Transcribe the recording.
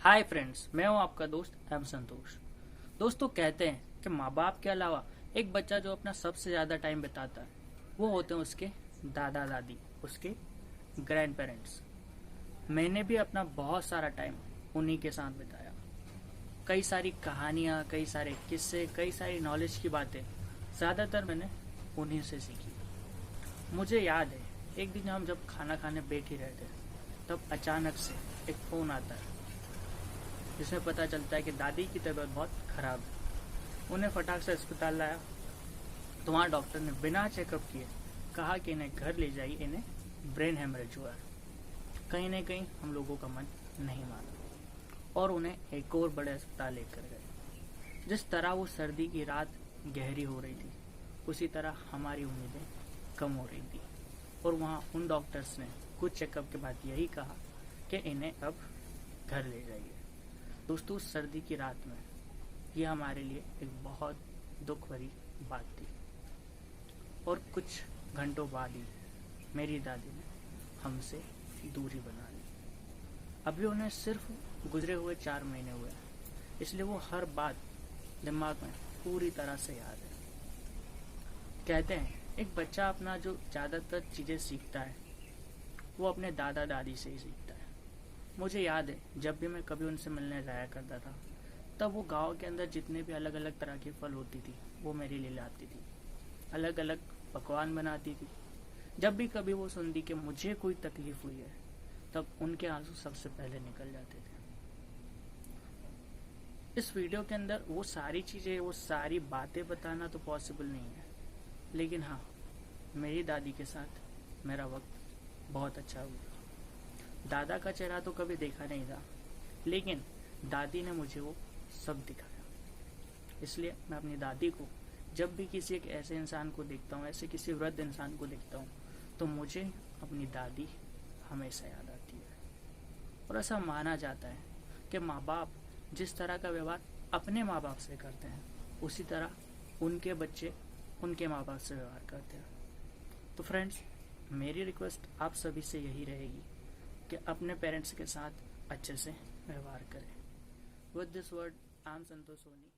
Hi friends, मैं हूं आपका दोस्त एम संतोष। दोस्तों, कहते हैं कि माँ बाप के अलावा एक बच्चा जो अपना सबसे ज़्यादा टाइम बिताता है वो होते हैं उसके दादा दादी, उसके ग्रैंड पेरेंट्स। मैंने भी अपना बहुत सारा टाइम उन्हीं के साथ बिताया। कई सारी कहानियाँ, कई सारे किस्से, कई सारी नॉलेज की बातें ज़्यादातर मैंने उन्हीं से सीखी। मुझे याद है, एक दिन हम जब खाना खाने बैठ ही रहे थे तब अचानक से एक फ़ोन आता है जिसमें पता चलता है कि दादी की तबीयत बहुत खराब है। उन्हें फटाक से अस्पताल लाया तो वहाँ डॉक्टर ने बिना चेकअप किए कहा कि इन्हें घर ले जाइए, इन्हें ब्रेन हेमरेज हुआ है। कहीं ना कहीं हम लोगों का मन नहीं माना और उन्हें एक और बड़े अस्पताल लेकर गए। जिस तरह वो सर्दी की रात गहरी हो रही थी उसी तरह हमारी उम्मीदें कम हो रही थी और वहाँ उन डॉक्टर्स ने कुछ चेकअप के बाद यही कहा कि इन्हें अब घर ले जाइए। दोस्तों, सर्दी की रात में ये हमारे लिए एक बहुत दुख भरी बात थी और कुछ घंटों बाद ही मेरी दादी ने हमसे दूरी बना ली। अभी उन्हें सिर्फ गुजरे हुए 4 महीने हुए हैं, इसलिए वो हर बात दिमाग में पूरी तरह से याद है। कहते हैं एक बच्चा अपना जो ज़्यादातर चीज़ें सीखता है वो अपने दादा दादी से ही सीखता है। मुझे याद है, जब भी मैं कभी उनसे मिलने जाया करता था तब वो गांव के अंदर जितने भी अलग अलग तरह के फल होती थी वो मेरे लिए लाती थी, अलग अलग पकवान बनाती थी। जब भी कभी वो सुनती कि मुझे कोई तकलीफ हुई है तब उनके आंसू सबसे पहले निकल जाते थे। इस वीडियो के अंदर वो सारी चीज़ें, वो सारी बातें बताना तो पॉसिबल नहीं है, लेकिन हाँ, मेरी दादी के साथ मेरा वक्त बहुत अच्छा हुआ। दादा का चेहरा तो कभी देखा नहीं था, लेकिन दादी ने मुझे वो सब दिखाया। इसलिए मैं अपनी दादी को जब भी किसी एक ऐसे इंसान को देखता हूँ, ऐसे किसी वृद्ध इंसान को देखता हूँ, तो मुझे अपनी दादी हमेशा याद आती है। और ऐसा माना जाता है कि माँ बाप जिस तरह का व्यवहार अपने माँ बाप से करते हैं उसी तरह उनके बच्चे उनके माँ बाप से व्यवहार करते हैं। तो फ्रेंड्स, मेरी रिक्वेस्ट आप सभी से यही रहेगी कि अपने पेरेंट्स के साथ अच्छे से व्यवहार करें। With this word, I am Santosh Soni.